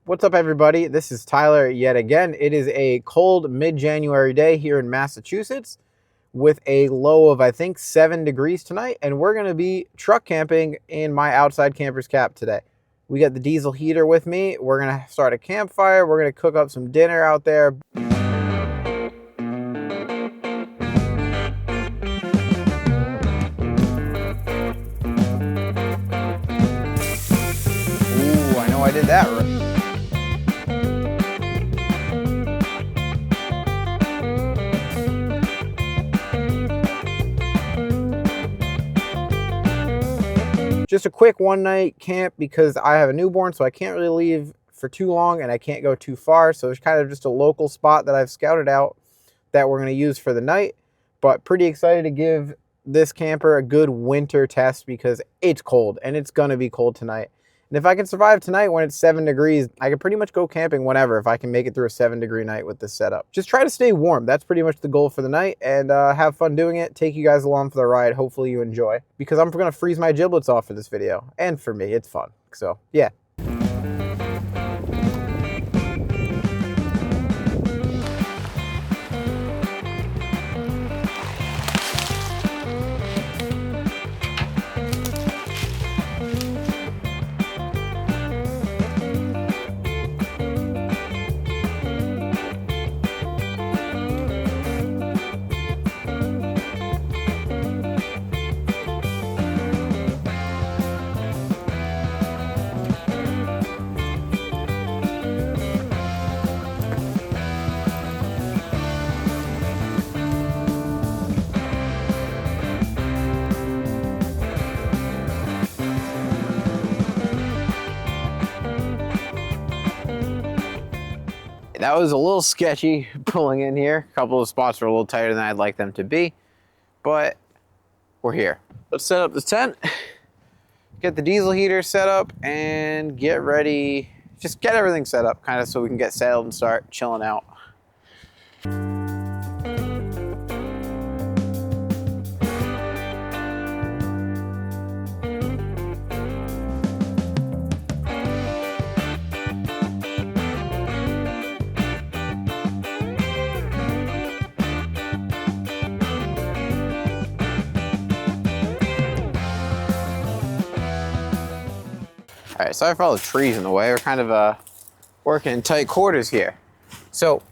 What's up, everybody? This is Tyler yet again. It is a cold mid-January day here in Massachusetts with a low of, I think, 7 degrees tonight, and we're going to be truck camping in my outside camper's cap today. We got the diesel heater with me. We're going to start a campfire. We're going to cook up some dinner out there. Ooh, I know I did that right. Just a quick one-night camp because I have a newborn, so I can't really leave for too long and I can't go too far. So there's kind of just a local spot that I've scouted out that we're going to use for the night. But pretty excited to give this camper a good winter test because it's cold and it's going to be cold tonight. And if I can survive tonight when it's 7 degrees, I can pretty much go camping whenever if I can make it through a 7-degree night with this setup. Just try to stay warm. That's pretty much the goal for the night, and have fun doing it. Take you guys along for the ride. Hopefully you enjoy, because I'm going to freeze my giblets off for this video. And for me, it's fun. So, yeah. That was a little sketchy pulling in here. A couple of spots were a little tighter than I'd like them to be, but we're here. Let's set up the tent, get the diesel heater set up, and get ready. Just get everything set up kind of so we can get settled and start chilling out. All right, sorry for all the trees in the way. We're kind of working in tight quarters here. So,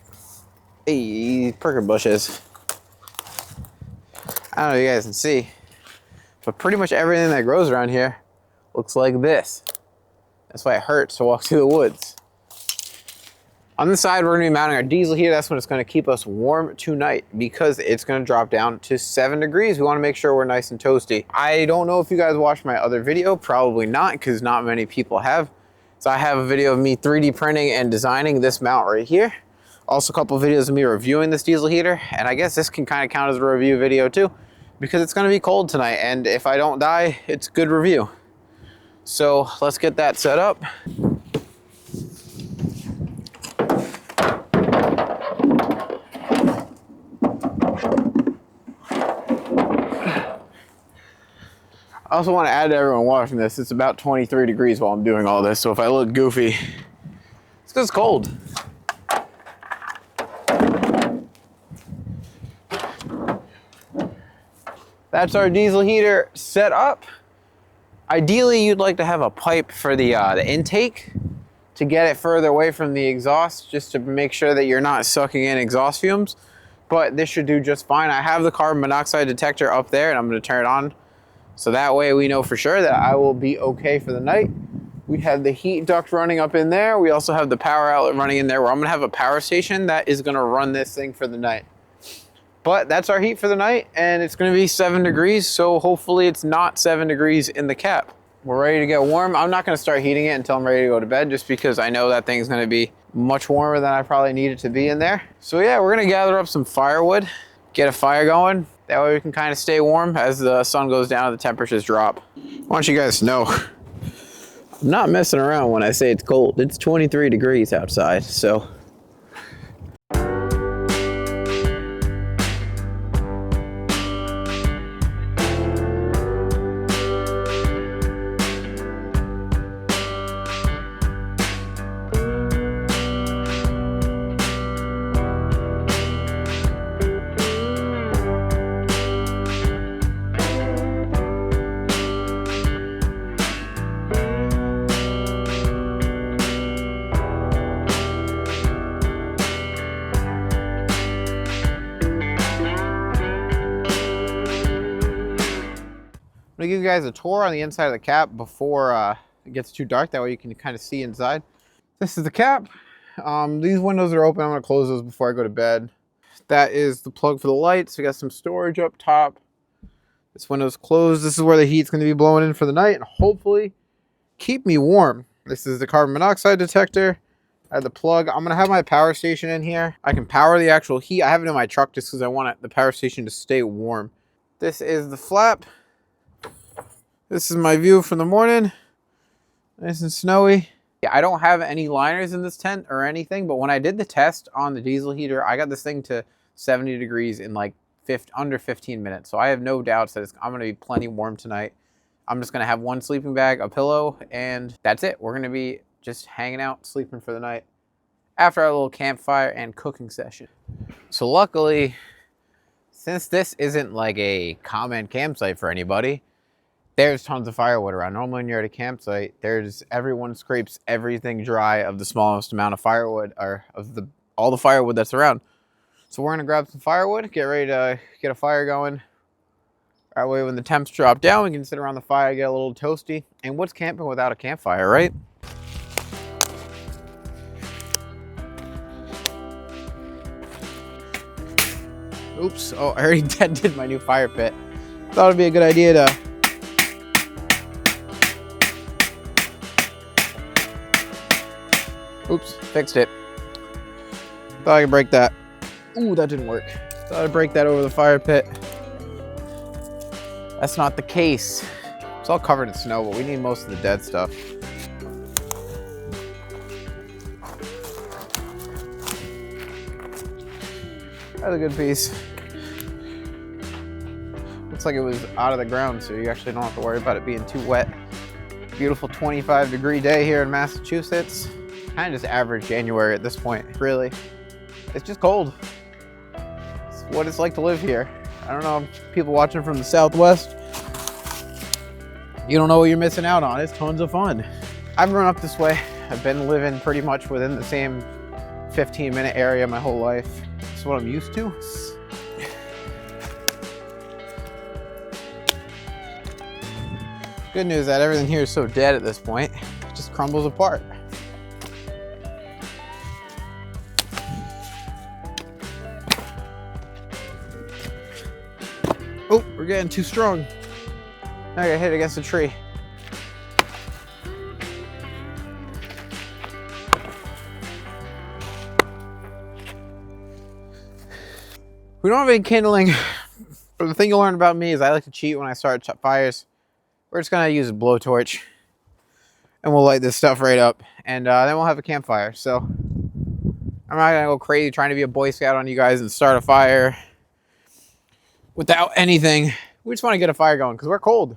hey, pricker bushes. I don't know if you guys can see, but pretty much everything that grows around here looks like this. That's why it hurts to walk through the woods. On this side, we're gonna be mounting our diesel heater. That's when it's gonna keep us warm tonight because it's gonna drop down to 7 degrees. We wanna make sure we're nice and toasty. I don't know if you guys watched my other video, probably not, because not many people have. So I have a video of me 3D printing and designing this mount right here. Also a couple of videos of me reviewing this diesel heater. And I guess this can kind of count as a review video too, because it's gonna be cold tonight. And if I don't die, it's good review. So let's get that set up. I also want to add to everyone watching this, it's about 23 degrees while I'm doing all this, so if I look goofy, it's because it's cold. That's our diesel heater set up. Ideally, you'd like to have a pipe for the intake to get it further away from the exhaust, just to make sure that you're not sucking in exhaust fumes, but this should do just fine. I have the carbon monoxide detector up there, and I'm going to turn it on. So that way we know for sure that I will be okay for the night. We have the heat duct running up in there. We also have the power outlet running in there where I'm gonna have a power station that is gonna run this thing for the night. But that's our heat for the night, and it's gonna be 7 degrees, so hopefully it's not 7 degrees in the cap. We're ready to get warm. I'm not gonna start heating it until I'm ready to go to bed, just because I know that thing's gonna be much warmer than I probably need it to be in there. So yeah, we're gonna gather up some firewood, get a fire going. That way we can kind of stay warm as the sun goes down and the temperatures drop. I want you guys to know, I'm not messing around when I say it's cold. It's 23 degrees outside, so. I'll give you guys a tour on the inside of the cap before it gets too dark. That way you can kind of see inside. This is the cap. These windows are open. I'm gonna close those before I go to bed. That is the plug for the lights. We got some storage up top. This window's closed. This is where the heat's gonna be blowing in for the night and hopefully keep me warm. This is the carbon monoxide detector. I have the plug. I'm gonna have my power station in here. I can power the actual heat. I have it in my truck just because I want the power station to stay warm. This is the flap. This is my view from the morning. Nice and snowy. Yeah, I don't have any liners in this tent or anything, but when I did the test on the diesel heater, I got this thing to 70 degrees in like under 15 minutes. So I have no doubts that I'm gonna be plenty warm tonight. I'm just gonna have one sleeping bag, a pillow, and that's it. We're gonna be just hanging out, sleeping for the night after our little campfire and cooking session. So luckily, since this isn't like a common campsite for anybody, there's tons of firewood around. Normally when you're at a campsite, everyone scrapes everything dry of the smallest amount of firewood or of all the firewood that's around. So we're gonna grab some firewood, get ready to get a fire going. That way when the temps drop down, we can sit around the fire, get a little toasty. And what's camping without a campfire, right? Oops, oh, I already dented my new fire pit. Thought it'd be a good idea to oops, fixed it. Thought I could break that. Ooh, that didn't work. Thought I'd break that over the fire pit. That's not the case. It's all covered in snow, but we need most of the dead stuff. That's a good piece. Looks like it was out of the ground, so you actually don't have to worry about it being too wet. Beautiful 25-degree day here in Massachusetts. Kind of just average January at this point, really. It's just cold. It's what it's like to live here. I don't know, people watching from the Southwest, you don't know what you're missing out on. It's tons of fun. I've grown up this way. I've been living pretty much within the same 15-minute area my whole life. It's what I'm used to. Good news is that everything here is so dead at this point, it just crumbles apart. Oh, we're getting too strong. I got hit against a tree. We don't have any kindling, but the thing you'll learn about me is I like to cheat when I start fires. We're just gonna use a blowtorch and we'll light this stuff right up, and then we'll have a campfire. So I'm not gonna go crazy trying to be a Boy Scout on you guys and start a fire without anything. We just want to get a fire going because we're cold.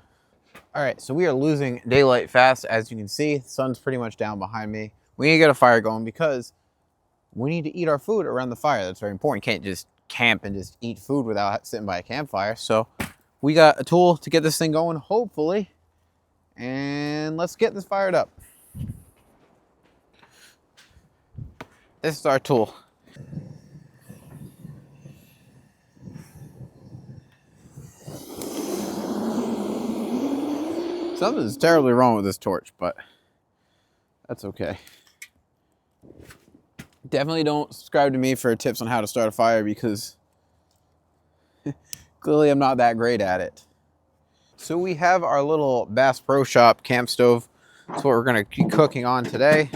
All right, so we are losing daylight fast. As you can see, the sun's pretty much down behind me. We need to get a fire going because we need to eat our food around the fire. That's very important. You can't just camp and just eat food without sitting by a campfire. So we got a tool to get this thing going, hopefully. And let's get this fired up. This is our tool. Something's terribly wrong with this torch, but that's okay. Definitely don't subscribe to me for tips on how to start a fire because clearly I'm not that great at it. So we have our little Bass Pro Shop camp stove. That's what we're gonna keep cooking on today.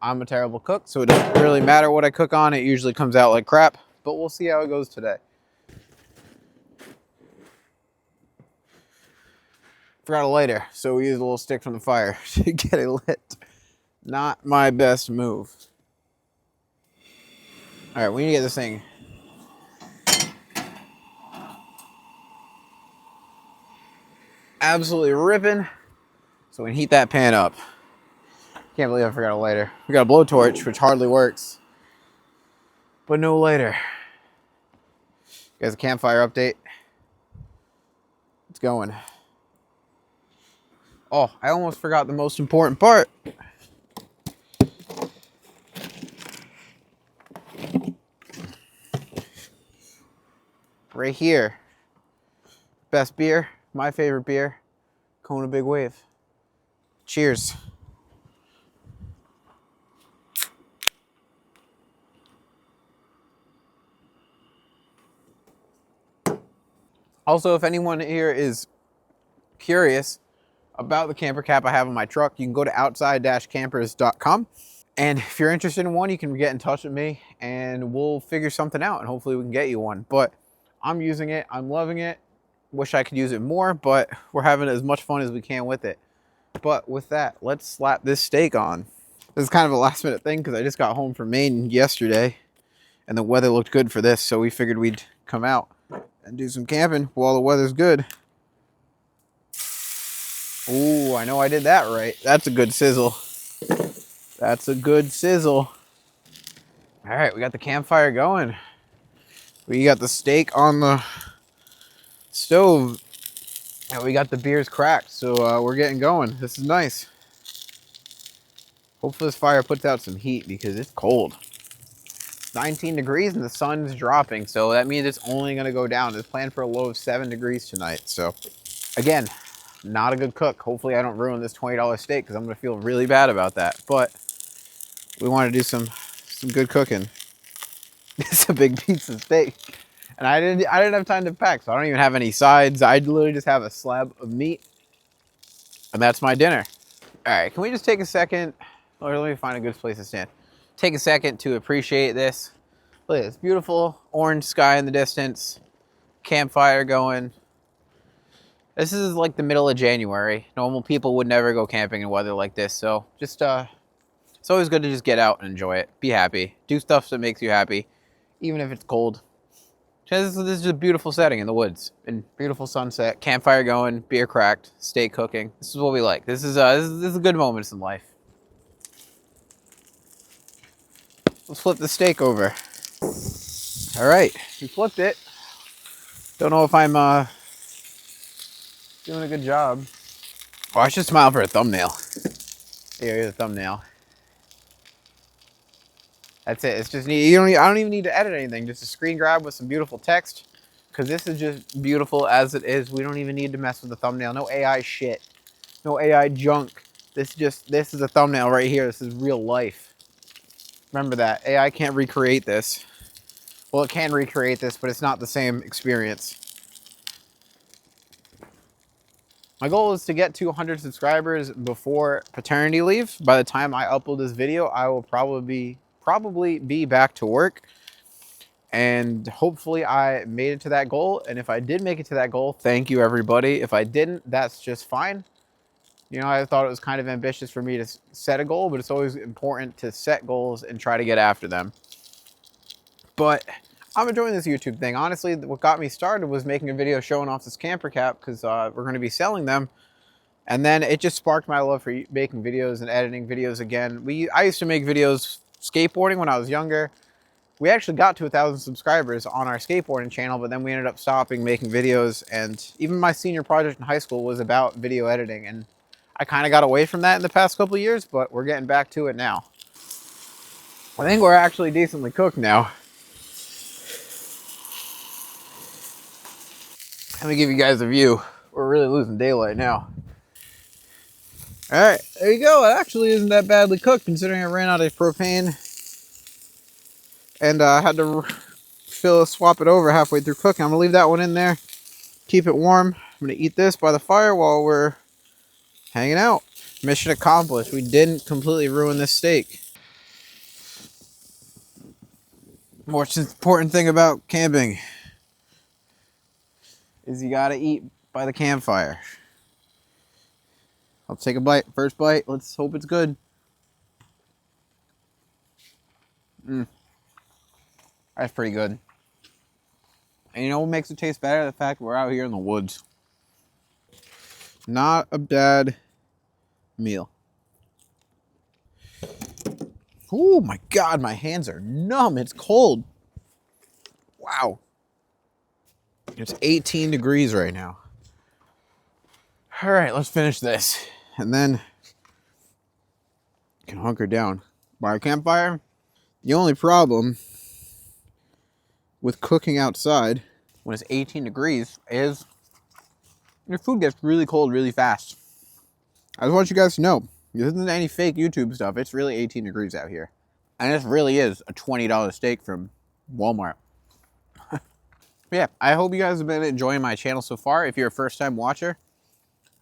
I'm a terrible cook, so it doesn't really matter what I cook on. It usually comes out like crap, but we'll see how it goes today. Forgot a lighter, so we use a little stick from the fire to get it lit. Not my best move. All right, we need to get this thing absolutely ripping so we can heat that pan up. Can't believe I forgot a lighter. We got a blowtorch, which hardly works, but no lighter. Guys, a campfire update. It's going. Oh, I almost forgot the most important part. Right here. Best beer, my favorite beer, Kona Big Wave. Cheers. Also, if anyone here is curious about the camper cap I have on my truck, you can go to outside-campers.com. And if you're interested in one, you can get in touch with me and we'll figure something out and hopefully we can get you one. But I'm using it. I'm loving it. Wish I could use it more, but we're having as much fun as we can with it. But with that, let's slap this steak on. This is kind of a last minute thing because I just got home from Maine yesterday and the weather looked good for this. So we figured we'd come out and do some camping while the weather's good. Ooh, I know I did that right. That's a good sizzle. That's a good sizzle. All right, we got the campfire going. We got the steak on the stove. And we got the beers cracked, so we're getting going. This is nice. Hopefully this fire puts out some heat because it's cold. 19 degrees and the sun's dropping, so that means it's only going to go down. It's planned for a low of 7 degrees tonight. So again, not a good cook. Hopefully I don't ruin this $20 steak because I'm going to feel really bad about that. But we want to do some good cooking. It's a big piece of steak. And I didn't have time to pack, so I don't even have any sides. I literally just have a slab of meat. And that's my dinner. All right, can we just take a second? Or let me find a good place to stand. Take a second to appreciate this. Look at this beautiful orange sky in the distance. Campfire going. This is like the middle of January. Normal people would never go camping in weather like this. So just, it's always good to just get out and enjoy it. Be happy. Do stuff that makes you happy, even if it's cold. This is just a beautiful setting in the woods. And beautiful sunset, campfire going, beer cracked, steak cooking. This is what we like. This is good moments in life. Let's flip the steak over. All right, we flipped it. Don't know if I'm doing a good job. Oh, I should smile for a thumbnail. Here's a thumbnail. That's it. It's just I don't even need to edit anything. Just a screen grab with some beautiful text. Because this is just beautiful as it is. We don't even need to mess with the thumbnail. No AI shit. No AI junk. This is a thumbnail right here. This is real life. Remember that. AI can't recreate this. Well, it can recreate this, but it's not the same experience. My goal is to get to 100 subscribers before paternity leave. By the time I upload this video, I will probably be back to work. And hopefully I made it to that goal. And if I did make it to that goal, thank you everybody. If I didn't, that's just fine. You know, I thought it was kind of ambitious for me to set a goal, but it's always important to set goals and try to get after them. But I'm enjoying this YouTube thing. Honestly, what got me started was making a video showing off this camper cap because we're going to be selling them. And then it just sparked my love for making videos and editing videos again. I used to make videos skateboarding when I was younger. We actually got to 1,000 subscribers on our skateboarding channel, but then we ended up stopping making videos. And even my senior project in high school was about video editing. And I kind of got away from that in the past couple of years, but we're getting back to it now. I think we're actually decently cooked now. Let me give you guys a view. We're really losing daylight now. All right, there you go. It actually isn't that badly cooked considering I ran out of propane. And I had to swap it over halfway through cooking. I'm gonna leave that one in there. Keep it warm. I'm gonna eat this by the fire while we're hanging out. Mission accomplished. We didn't completely ruin this steak. Most important thing about camping is you gotta eat by the campfire. I'll take a bite. First bite. Let's hope it's good. That's pretty good. And you know what makes it taste better? The fact we're out here in the woods. Not a bad meal. Oh my God, my hands are numb. It's cold. Wow. It's 18 degrees right now. All right, let's finish this. And then you can hunker down by a campfire. The only problem with cooking outside when it's 18 degrees is Your food gets really cold really fast. I just want you guys to know, this isn't any fake YouTube stuff. It's really 18 degrees out here. And this really is a $20 steak from Walmart. Yeah, I hope you guys have been enjoying my channel so far. If you're a first-time watcher,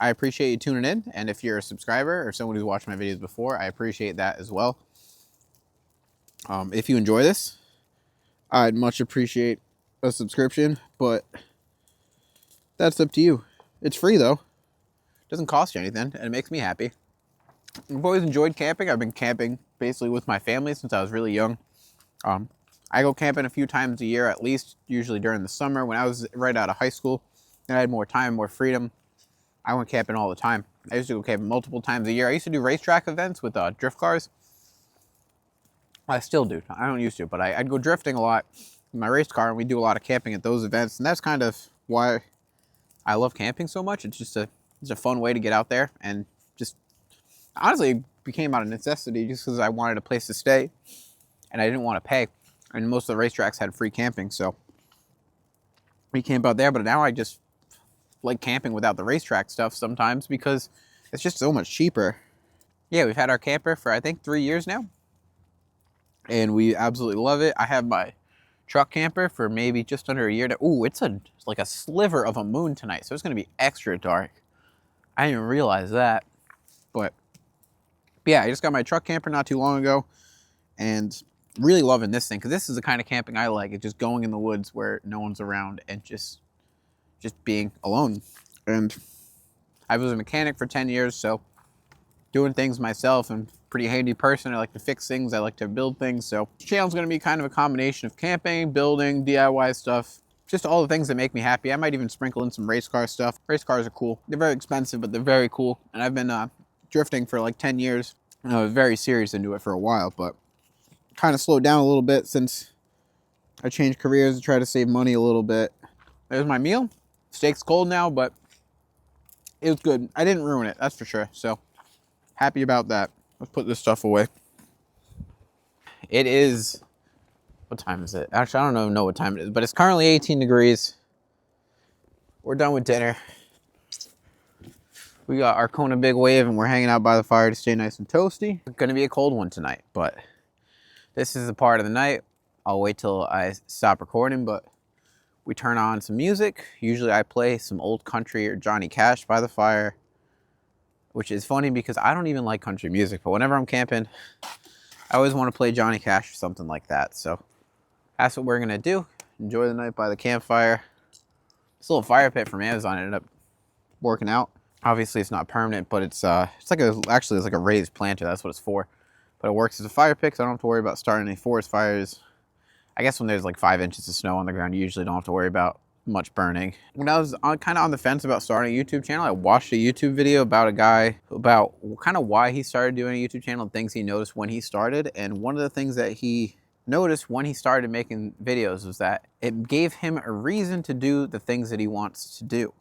I appreciate you tuning in. And if you're a subscriber or someone who's watched my videos before, I appreciate that as well. If you enjoy this, I'd much appreciate a subscription, but that's up to you. It's free though. It doesn't cost you anything, and it makes me happy. I've always enjoyed camping. I've been camping basically with my family since I was really young. I go camping a few times a year at least, usually during the summer. When I was right out of high school and I had more time, more freedom, I went camping all the time. I used to go camping multiple times a year. I used to do racetrack events with drift cars. I still do. I don't used to, but I'd go drifting a lot in my race car, and we do a lot of camping at those events. And that's kind of why I love camping so much. It's just it's a fun way to get out there, and just honestly became out of necessity just because I wanted a place to stay and I didn't want to pay. And most of the racetracks had free camping, so we camp out there. But now I just like camping without the racetrack stuff sometimes because it's just so much cheaper. Yeah, we've had our camper for I think 3 years now, and we absolutely love it. I have my truck camper for maybe just under a year now. Ooh, it's like a sliver of a moon tonight, so it's going to be extra dark. I didn't even realize that. But yeah, I just got my truck camper not too long ago, and really loving this thing because this is the kind of camping I like. It's just going in the woods where no one's around and just being alone. And I was a mechanic for 10 years, so doing things myself, and pretty handy person. I like to fix things. I like to build things. So this channel's going to be kind of a combination of camping, building, DIY stuff, just all the things that make me happy. I might even sprinkle in some race car stuff. Race cars are cool. They're very expensive, but they're very cool. And I've been drifting for like 10 years. And I was very serious into it for a while, but kind of slowed down a little bit since I changed careers to try to save money a little bit. There's my meal. Steak's cold now, but it was good. I didn't ruin it, that's for sure. So happy about that. Let's put this stuff away. It is, what time is it? Actually, I don't even know what time it is, but it's currently 18 degrees. We're done with dinner. We got our Kona Big Wave, and we're hanging out by the fire to stay nice and toasty. It's gonna be a cold one tonight, but this is the part of the night. I'll wait till I stop recording, but we turn on some music. Usually I play some old country or Johnny Cash by the fire, which is funny because I don't even like country music, but whenever I'm camping, I always want to play Johnny Cash or something like that. So that's what we're gonna do. Enjoy the night by the campfire. This little fire pit from Amazon ended up working out. Obviously it's not permanent, but it's like a raised planter. That's what it's for. But it works as a fire pit, so I don't have to worry about starting any forest fires. I guess when there's like 5 inches of snow on the ground, you usually don't have to worry about much burning. When I was kind of on the fence about starting a YouTube channel, I watched a YouTube video about a guy, about kind of why he started doing a YouTube channel and things he noticed when he started. And one of the things that he noticed when he started making videos was that it gave him a reason to do the things that he wants to do.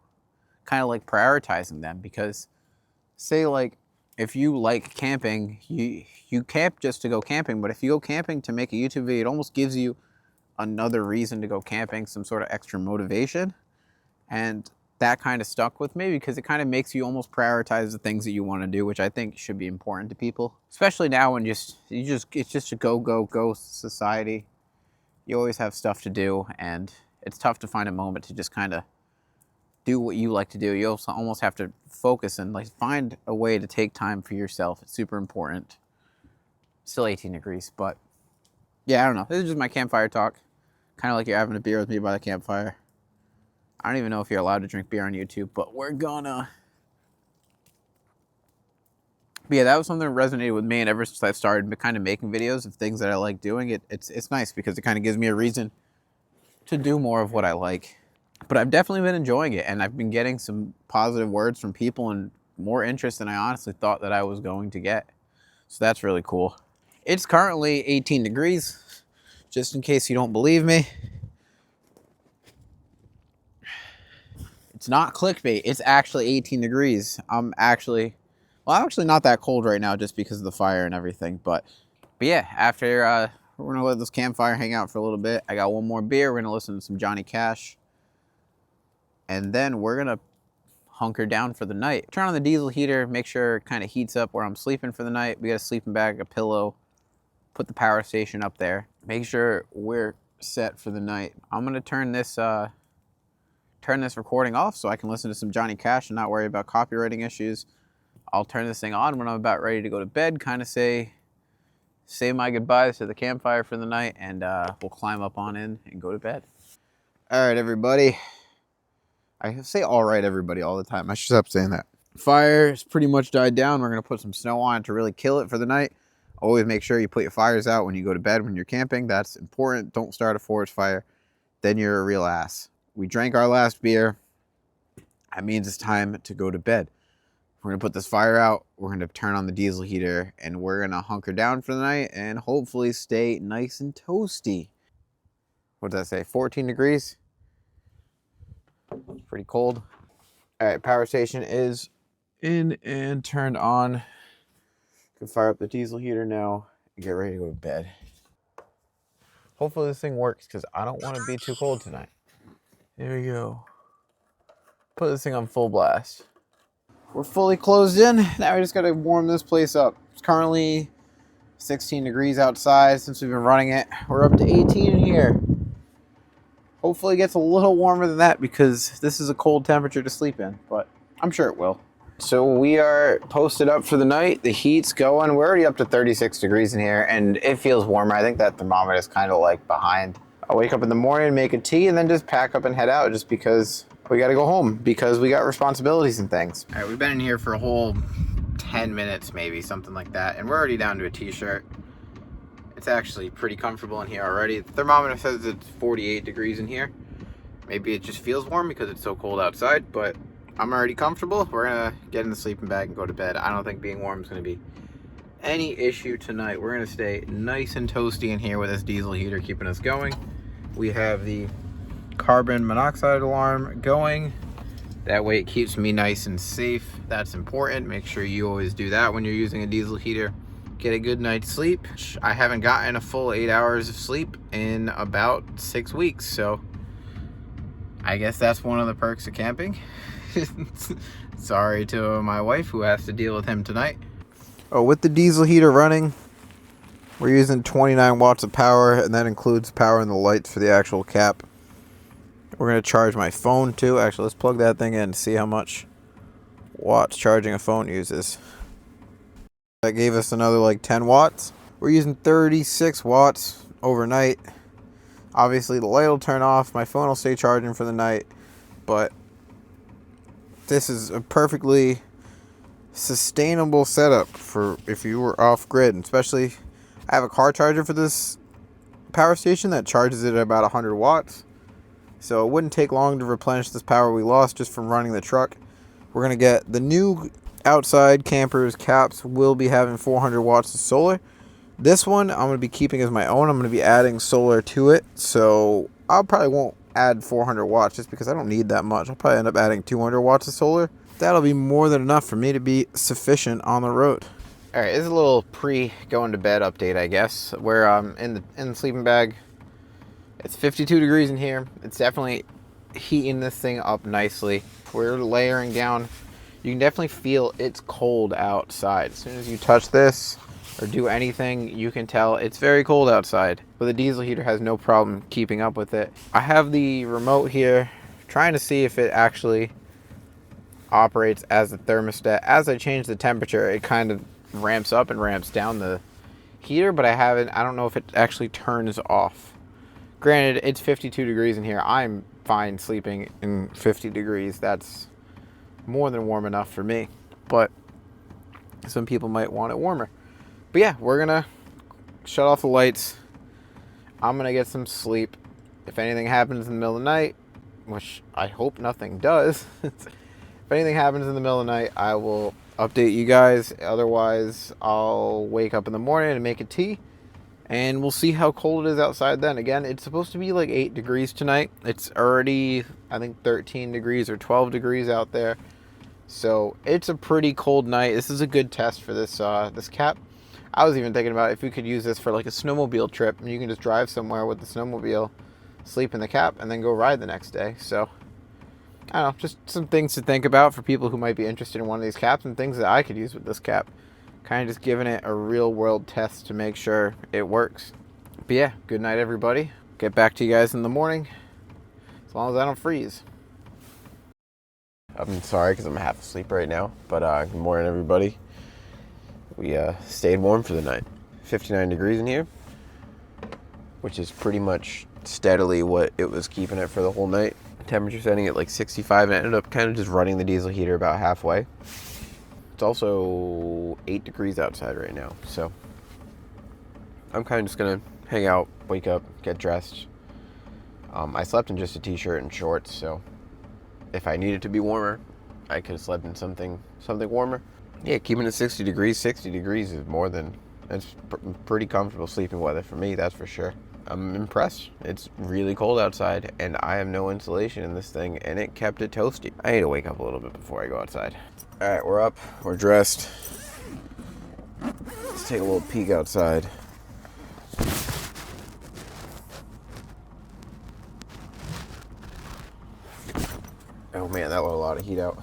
Kind of like prioritizing them, because say like if you like camping, you camp just to go camping, but if you go camping to make a YouTube video, it almost gives you another reason to go camping, some sort of extra motivation. And that kind of stuck with me because it kind of makes you almost prioritize the things that you want to do, which I think should be important to people, especially now when it's just a go society. You always have stuff to do, and it's tough to find a moment to just kind of do what you like to do. You also almost have to focus and like find a way to take time for yourself. It's super important. Still 18 degrees, but yeah, I don't know. This is just my campfire talk. Kind of like you're having a beer with me by the campfire. I don't even know if you're allowed to drink beer on YouTube, but we're gonna. But yeah, that was something that resonated with me, and ever since I started kind of making videos of things that I like doing, it's nice because it kind of gives me a reason to do more of what I like. But I've definitely been enjoying it, and I've been getting some positive words from people and more interest than I honestly thought that I was going to get. So that's really cool. It's currently 18 degrees, just in case you don't believe me. It's not clickbait. It's actually 18 degrees. I'm actually not that cold right now just because of the fire and everything. But yeah, after we're going to let this campfire hang out for a little bit. I got one more beer. We're going to listen to some Johnny Cash. And then we're going to hunker down for the night. Turn on the diesel heater, make sure it kind of heats up where I'm sleeping for the night. We got a sleeping bag, a pillow, put the power station up there. Make sure we're set for the night. I'm gonna turn this recording off so I can listen to some Johnny Cash and not worry about copywriting issues. I'll turn this thing on when I'm about ready to go to bed, kind of say my goodbyes to the campfire for the night, and we'll climb up on in and go to bed. All right, everybody. I say all right, everybody, all the time. I should stop saying that. Fire's pretty much died down. We're going to put some snow on to really kill it for the night. Always make sure you put your fires out when you go to bed, when you're camping. That's important. Don't start a forest fire. Then you're a real ass. We drank our last beer. That means it's time to go to bed. We're going to put this fire out. We're going to turn on the diesel heater, and we're going to hunker down for the night and hopefully stay nice and toasty. What does that say? 14 degrees? Pretty cold. All right, power station is in and turned on. You can fire up the diesel heater now and get ready to go to bed. Hopefully this thing works because I don't want to be too cold tonight. There we go. Put this thing on full blast. We're fully closed in. Now we just got to warm this place up. It's currently 16 degrees outside since we've been running it. We're up to 18 in here. Hopefully it gets a little warmer than that because this is a cold temperature to sleep in, but I'm sure it will. So we are posted up for the night. The heat's going. We're already up to 36 degrees in here, and it feels warmer. I think that thermometer is kind of like behind. I'll wake up in the morning, make a tea, and then just pack up and head out just because we got to go home because we got responsibilities and things. All right, we've been in here for a whole 10 minutes maybe, something like that, and we're already down to a t-shirt. It's actually pretty comfortable in here already. The thermometer says it's 48 degrees in here. Maybe it just feels warm because it's so cold outside, but I'm already comfortable. We're gonna get in the sleeping bag and go to bed. I don't think being warm is gonna be any issue tonight. We're gonna stay nice and toasty in here with this diesel heater keeping us going. We have the carbon monoxide alarm going. That way it keeps me nice and safe. That's important. Make sure you always do that when you're using a diesel heater. Get a good night's sleep. I haven't gotten a full 8 hours of sleep in about 6 weeks, so I guess that's one of the perks of camping. Sorry to my wife who has to deal with him tonight. Oh, with the diesel heater running, we're using 29 watts of power, and that includes power in the lights for the actual cap. We're going to charge my phone too. Actually, let's plug that thing in and see how much watts charging a phone uses. That gave us another like 10 watts. We're using 36 watts overnight. Obviously the light will turn off. My phone will stay charging for the night. But this is a perfectly sustainable setup for if you were off grid. And especially, I have a car charger for this power station that charges it at about 100 watts. So it wouldn't take long to replenish this power we lost just from running the truck. We're going to get the new outside campers caps will be having 400 watts of solar. This one I'm going to be keeping as my own. I'm going to be adding solar to it, so I probably won't add 400 watts just because I don't need that much. I'll probably end up adding 200 watts of solar. That'll be more than enough for me to be sufficient on the road. All right, this is a little pre-going to bed update, I guess. We're in the sleeping bag. It's 52 degrees in here. It's definitely heating this thing up nicely. We're layering down. You can definitely feel it's cold outside. As soon as you touch this or do anything, you can tell it's very cold outside. But the diesel heater has no problem keeping up with it. I have the remote here, trying to see if it actually operates as the thermostat. As I change the temperature, it kind of ramps up and ramps down the heater, but I don't know if it actually turns off. Granted, it's 52 degrees in here. I'm fine sleeping in 50 degrees. That's more than warm enough for me, but some people might want it warmer. But yeah, we're gonna shut off the lights. I'm gonna get some sleep. If anything happens in the middle of the night, which I hope nothing does, if anything happens in the middle of the night, I will update you guys. Otherwise, I'll wake up in the morning and make a tea, and we'll see how cold it is outside then. Again, it's supposed to be like 8 degrees tonight. It's already, I think, 13 degrees or 12 degrees out there. So it's a pretty cold night. This is a good test for this this cap. I was even thinking about if we could use this for like a snowmobile trip, and you can just drive somewhere with the snowmobile, sleep in the cap, and then go ride the next day. So I don't know, just some things to think about for people who might be interested in one of these caps, and things that I could use with this cap. Kind of just giving it a real world test to make sure it works. But yeah, good night everybody. Get back to you guys in the morning, as long as I don't freeze. I'm sorry because I'm half asleep right now, but good morning everybody. We stayed warm for the night. 59 degrees in here, which is pretty much steadily what it was keeping it for the whole night. Temperature setting at like 65, and I ended up kind of just running the diesel heater about halfway. It's also 8 degrees outside right now, so I'm kind of just gonna hang out, wake up, get dressed. I slept in just a t-shirt and shorts, so if I needed to be warmer, I could have slept in something warmer. Yeah, keeping it 60 degrees. 60 degrees is more than, it's pretty comfortable sleeping weather for me, that's for sure. I'm impressed. It's really cold outside, and I have no insulation in this thing, and it kept it toasty. I need to wake up a little bit before I go outside. All right, we're up, we're dressed. Let's take a little peek outside. Oh man, that let a lot of heat out.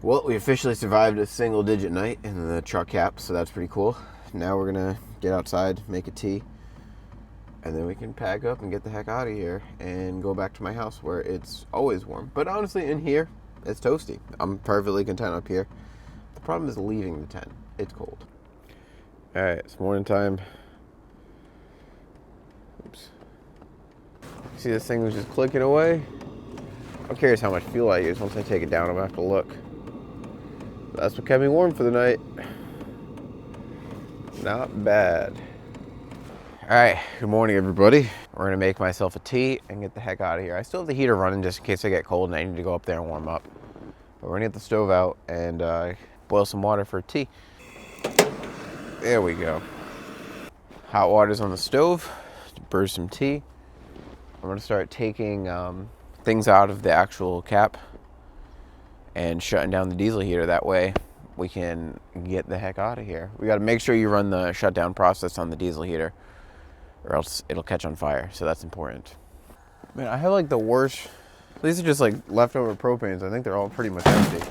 Well, we officially survived a single-digit night in the truck cap, so that's pretty cool. Now we're gonna get outside, make a tea, and then we can pack up and get the heck out of here and go back to my house where it's always warm. But honestly, in here, it's toasty. I'm perfectly content up here. The problem is leaving the tent. It's cold. All right, it's morning time. Oops. See, this thing was just clicking away. I'm curious how much fuel I use. Once I take it down, I'm gonna have to look. That's what kept me warm for the night. Not bad. All right, good morning everybody. We're gonna make myself a tea and get the heck out of here. I still have the heater running just in case I get cold and I need to go up there and warm up. But we're gonna get the stove out and boil some water for tea. There we go. Hot water's on the stove to brew some tea. I'm gonna start taking things out of the actual cap and shutting down the diesel heater. That way we can get the heck out of here. We got to make sure you run the shutdown process on the diesel heater or else it'll catch on fire, so that's important. Man, I have like the worst, these are just like leftover propanes. I think they're all pretty much empty.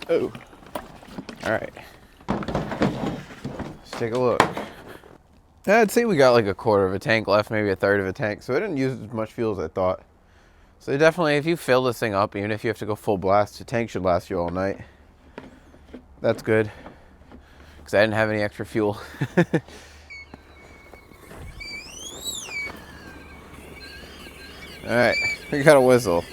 Oh, all right. Take a look. I'd say we got like a quarter of a tank left, maybe a third of a tank, so it didn't use as much fuel as I thought. So definitely, if you fill this thing up, even if you have to go full blast, the tank should last you all night. That's good, because I didn't have any extra fuel. All right, we got a whistle.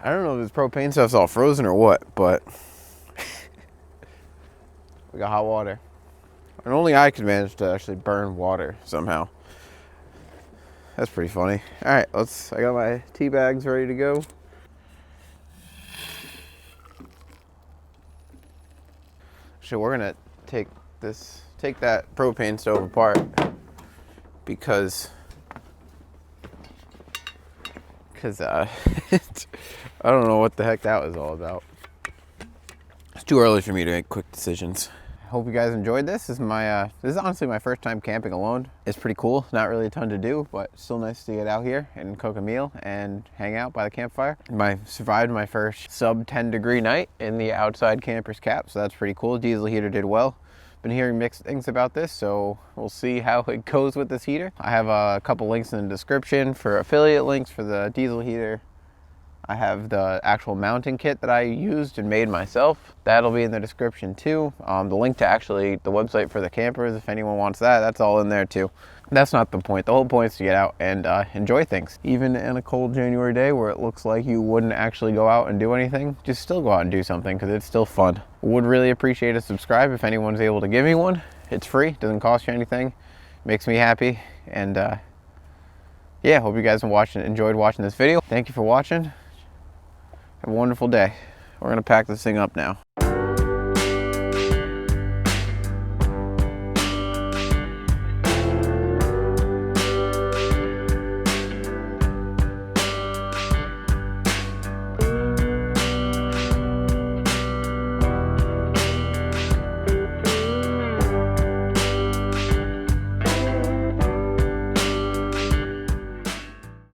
I don't know if this propane stuff's all frozen or what, but we got hot water. And only I could manage to actually burn water somehow. That's pretty funny. All right, I got my tea bags ready to go. So we're gonna take that propane stove apart because I don't know what the heck that was all about. It's too early for me to make quick decisions. I hope you guys enjoyed this. This is honestly my first time camping alone. It's pretty cool. Not really a ton to do, but still nice to get out here and cook a meal and hang out by the campfire. I survived my first sub 10 degree night in the outside camper's cap, so that's pretty cool. Diesel heater did well. Been hearing mixed things about this, so we'll see how it goes with this heater. I have a couple links in the description for affiliate links for the diesel heater. I have the actual mounting kit that I used and made myself. That'll be in the description too. The link to actually the website for the campers, if anyone wants that, that's all in there too. That's not the point. The whole point is to get out and enjoy things. Even in a cold January day where it looks like you wouldn't actually go out and do anything, just still go out and do something because it's still fun. Would really appreciate a subscribe if anyone's able to give me one. It's free, doesn't cost you anything, makes me happy. And yeah, hope you guys enjoyed watching this video. Thank you for watching. Have a wonderful day. We're gonna pack this thing up now.